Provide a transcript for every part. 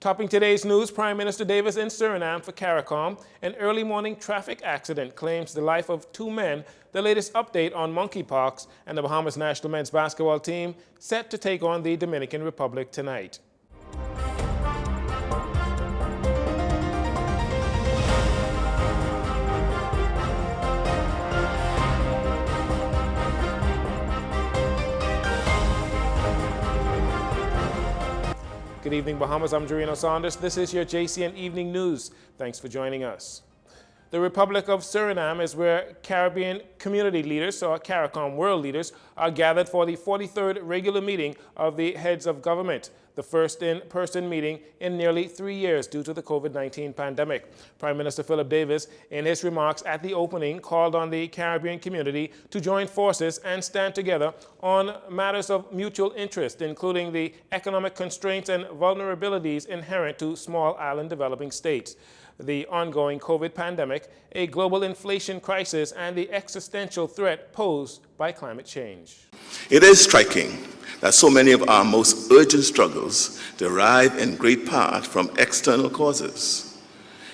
Topping today's news, Prime Minister Davis in Suriname for CARICOM. An early morning traffic accident claims the life of two men. The latest update on monkeypox, and the Bahamas national men's basketball team set to take on the Dominican Republic tonight. Good evening, Bahamas. I'm Jcn News. This is your Jcn Evening News. Thanks for joining us. The Republic of Suriname is where Caribbean community leaders, or CARICOM world leaders, are gathered for the 43rd regular meeting of the heads of government, the first in-person meeting in nearly 3 years due to the COVID-19 pandemic. Prime Minister Philip Davis, in his remarks at the opening, called on the Caribbean community to join forces and stand together on matters of mutual interest, including the economic constraints and vulnerabilities inherent to small island developing states, the ongoing COVID pandemic, a global inflation crisis, and the existential threat posed by climate change. It is striking that so many of our most urgent struggles derive in great part from external causes.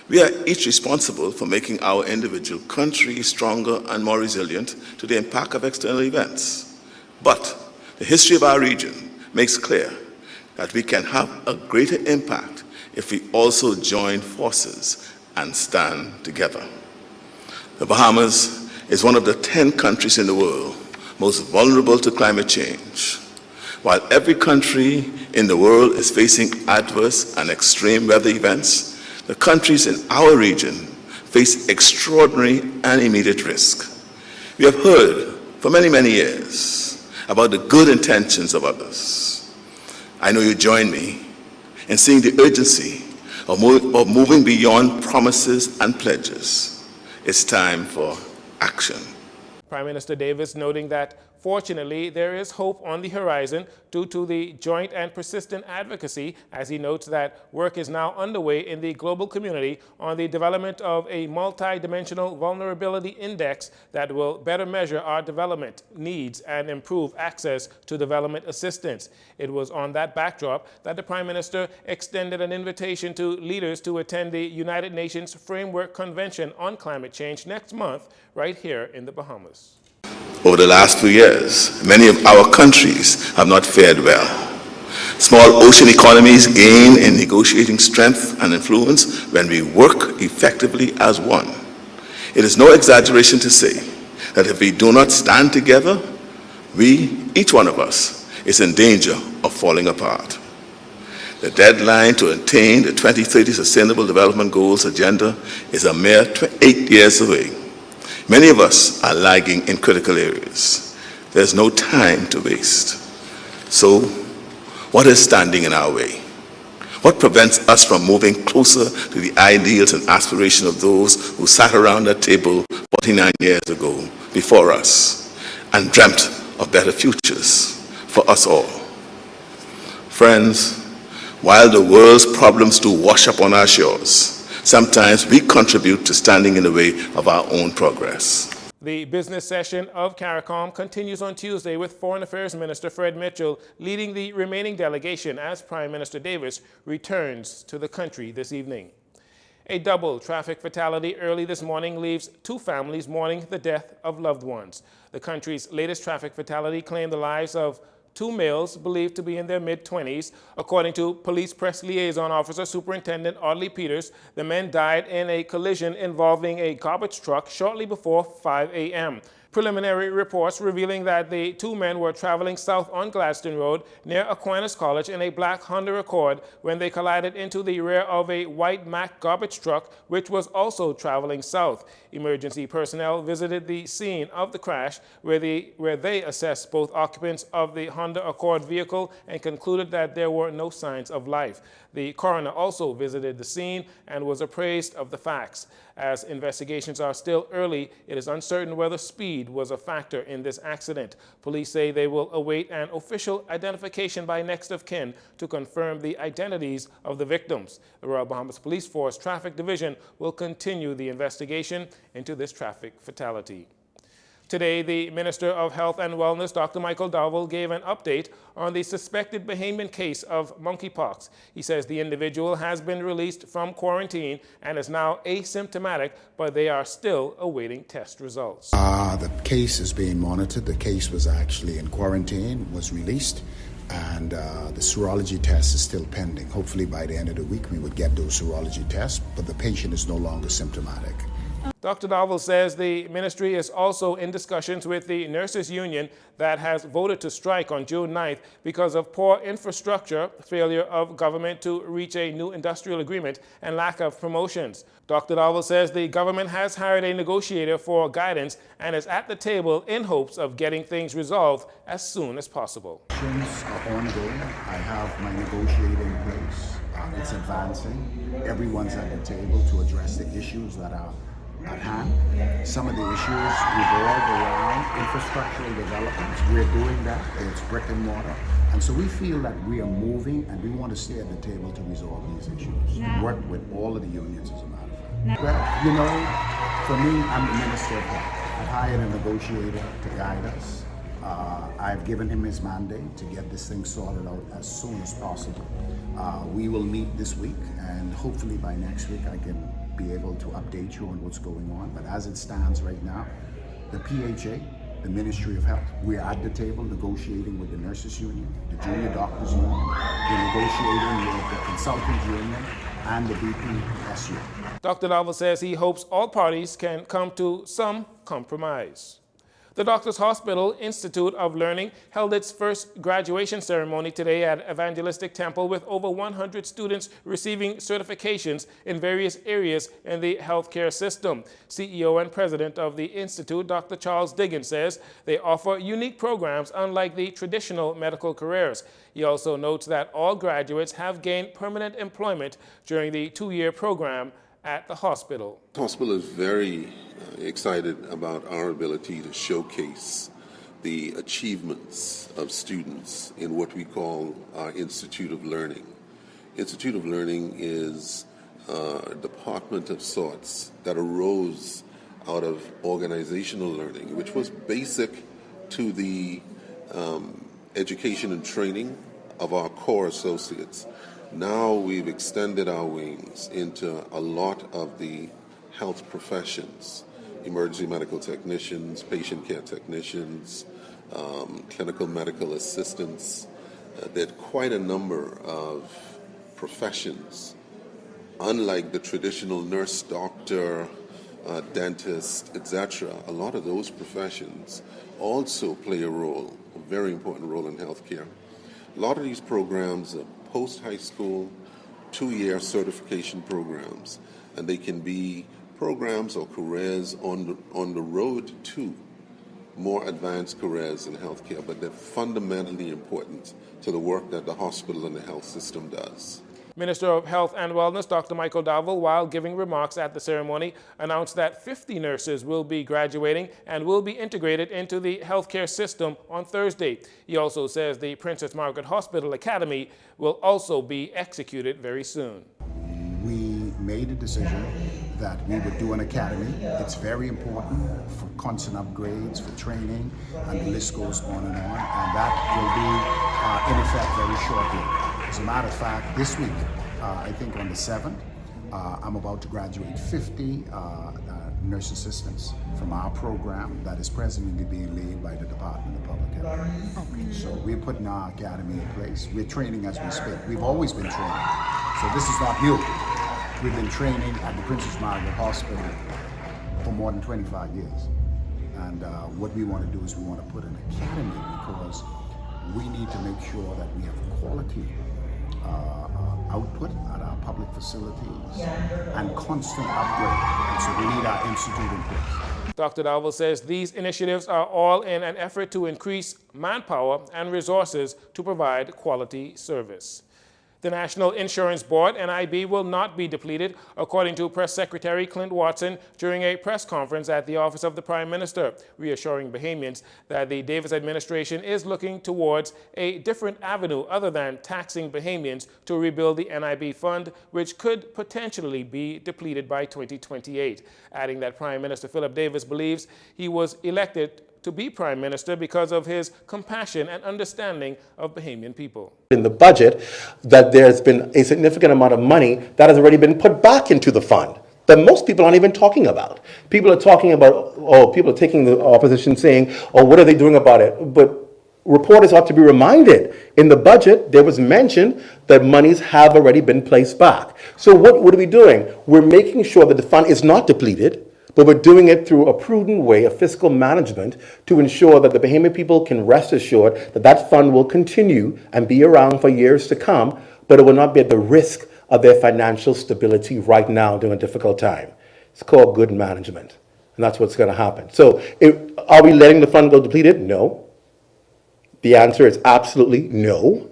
We are each responsible for making our individual country stronger and more resilient to the impact of external events. But the history of our region makes clear that we can have a greater impact if we also join forces and stand together. The Bahamas is one of the 10 countries in the world most vulnerable to climate change. While every country in the world is facing adverse and extreme weather events, the countries in our region face extraordinary and immediate risk. We have heard for many, many years about the good intentions of others. I know you join me in seeing the urgency of moving beyond promises and pledges. It's time for action. Prime Minister Davis noting that, fortunately, there is hope on the horizon due to the joint and persistent advocacy, as he notes that work is now underway in the global community on the development of a multi-dimensional vulnerability index that will better measure our development needs and improve access to development assistance. It was on that backdrop that the Prime Minister extended an invitation to leaders to attend the United Nations Framework Convention on Climate Change next month, right here in the Bahamas. Over the last few years, many of our countries have not fared well. Small ocean economies gain in negotiating strength and influence when we work effectively as one. It is no exaggeration to say that if we do not stand together, each one of us, is in danger of falling apart. The deadline to attain the 2030 Sustainable Development Goals agenda is a mere 8 years away. Many of us are lagging in critical areas. There's no time to waste. So, what is standing in our way? What prevents us from moving closer to the ideals and aspirations of those who sat around that table 49 years ago before us and dreamt of better futures for us all? Friends, while the world's problems do wash up on our shores, sometimes we contribute to standing in the way of our own progress. The business session of CARICOM continues on Tuesday with Foreign Affairs Minister Fred Mitchell leading the remaining delegation as Prime Minister Davis returns to the country this evening. A double traffic fatality early this morning leaves two families mourning the death of loved ones. The country's latest traffic fatality claimed the lives of two males believed to be in their mid-20s. According to Police Press Liaison Officer Superintendent Audley Peters, the men died in a collision involving a garbage truck shortly before 5 a.m. Preliminary reports revealing that the two men were traveling south on Gladstone Road near Aquinas College in a black Honda Accord when they collided into the rear of a white Mack garbage truck, which was also traveling south. Emergency personnel visited the scene of the crash where they assessed both occupants of the Honda Accord vehicle and concluded that there were no signs of life. The coroner also visited the scene and was appraised of the facts. As investigations are still early, it is uncertain whether speed was a factor in this accident. Police say they will await an official identification by next of kin to confirm the identities of the victims. The Royal Bahamas Police Force Traffic Division will continue the investigation into this traffic fatality. Today, the Minister of Health and Wellness, Dr. Michael Dowell, gave an update on the suspected Bahamian case of monkeypox. He says the individual has been released from quarantine and is now asymptomatic, but they are still awaiting test results. The case is being monitored. The case was actually in quarantine, was released, and the serology test is still pending. Hopefully by the end of the week we would get those serology tests, but the patient is no longer symptomatic. Dr. Dowell says the ministry is also in discussions with the nurses union that has voted to strike on June 9th because of poor infrastructure, failure of government to reach a new industrial agreement, and lack of promotions. Dr. Dowell says the government has hired a negotiator for guidance and is at the table in hopes of getting things resolved as soon as possible. Things are ongoing. I have my negotiator in place. It's advancing. Everyone's at the table to address the issues that are at hand. Some of the issues revolve around infrastructural developments. We're doing that. It's brick and mortar. And so we feel that we are moving and we want to stay at the table to resolve these issues. Work with all of the unions, as a matter of fact. Well, you know, for me, I'm the Minister of Health. I've hired a negotiator to guide us. I've given him his mandate to get this thing sorted out as soon as possible. We will meet this week, and hopefully by next week I can be able to update you on what's going on. But as it stands right now, the PHA, the Ministry of Health, we're at the table negotiating with the nurses union, the junior doctors union, we're negotiating with the consultant union and the BPSU. Dr. Dowell says he hopes all parties can come to some compromise. The Doctors Hospital Institute of Learning held its first graduation ceremony today at Evangelistic Temple with over 100 students receiving certifications in various areas in the healthcare system. CEO and president of the Institute, Dr. Charles Diggins, says they offer unique programs unlike the traditional medical careers. He also notes that all graduates have gained permanent employment during the two-year program at the hospital. The hospital is very excited about our ability to showcase the achievements of students in what we call our Institute of Learning. Institute of Learning is a department of sorts that arose out of organizational learning, which was basic to the education and training of our core associates. Now we've extended our wings into a lot of the health professions, emergency medical technicians, patient care technicians, clinical medical assistants. There are quite a number of professions. Unlike the traditional nurse, doctor, dentist, etc., a lot of those professions also play a role, a very important role in healthcare. A lot of these programs are post-high school, two-year certification programs, and they can be programs or careers on the road to more advanced careers in healthcare, but they're fundamentally important to the work that the hospital and the health system does. Minister of Health and Wellness, Dr. Michael Dowell, while giving remarks at the ceremony, announced that 50 nurses will be graduating and will be integrated into the healthcare system on Thursday. He also says the Princess Margaret Hospital Academy will also be executed very soon. We made a decision that we would do an academy. It's very important for constant upgrades, for training, and the list goes on, and that will be in effect very shortly. As a matter of fact, this week, I think on the 7th, I'm about to graduate 50 nurse assistants from our program that is presently being led by the Department of Public Health. So we're putting our academy in place. We're training as we speak. We've always been training, so this is not new. We've been training at the Princess Margaret Hospital for more than 25 years. And what we want to do is we want to put an academy because we need to make sure that we have quality output at our public facilities and constant upgrade. And so we need our institute in place. Dr. Dowell says these initiatives are all in an effort to increase manpower and resources to provide quality service. The National Insurance Board, NIB, will not be depleted, according to Press Secretary Clint Watson during a press conference at the Office of the Prime Minister, reassuring Bahamians that the Davis administration is looking towards a different avenue other than taxing Bahamians to rebuild the NIB fund, which could potentially be depleted by 2028, adding that Prime Minister Philip Davis believes he was elected to be Prime Minister because of his compassion and understanding of Bahamian people. In the budget, that there's been a significant amount of money that has already been put back into the fund that most people aren't even talking about. People are talking about, people are taking the opposition saying, what are they doing about it? But reporters ought to be reminded, in the budget, there was mention that monies have already been placed back. So what are we doing? We're making sure that the fund is not depleted, but we're doing it through a prudent way of fiscal management to ensure that the Bahamian people can rest assured that that fund will continue and be around for years to come, but it will not be at the risk of their financial stability right now during a difficult time. It's called good management, and that's what's going to happen. So are we letting the fund go depleted? No. The answer is absolutely no.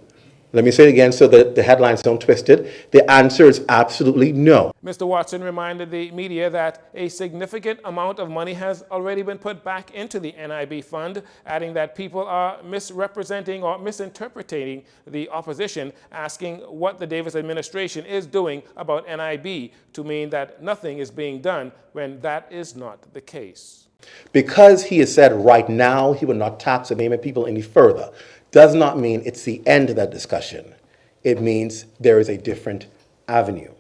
Let me say it again so that the headlines don't twist it. The answer is absolutely no. Mr. Watson reminded the media that a significant amount of money has already been put back into the NIB fund, adding that people are misrepresenting or misinterpreting the opposition, asking what the Davis administration is doing about NIB to mean that nothing is being done when that is not the case. Because he has said right now he will not tax the Bahamian people any further, does not mean it's the end of that discussion. It means there is a different avenue.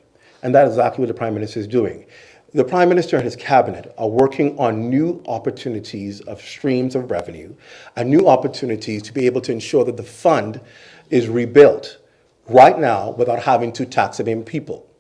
And that is exactly what the Prime Minister is doing. The Prime Minister and his cabinet are working on new opportunities of streams of revenue and new opportunities to be able to ensure that the fund is rebuilt right now without having to tax the Bahamian people.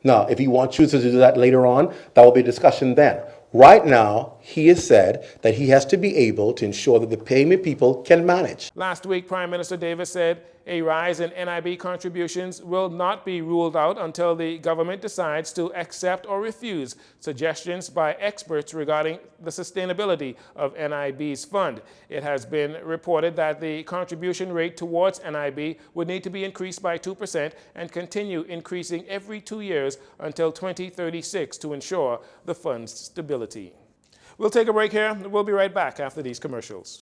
Now, if he chooses to do that later on, that will be a discussion then. Right now, he has said that he has to be able to ensure that the Bahamian people can manage. Last week, Prime Minister Davis said a rise in NIB contributions will not be ruled out until the government decides to accept or refuse suggestions by experts regarding the sustainability of NIB's fund. It has been reported that the contribution rate towards NIB would need to be increased by 2% and continue increasing every 2 years until 2036 to ensure the fund's stability. We'll take a break here. We'll be right back after these commercials.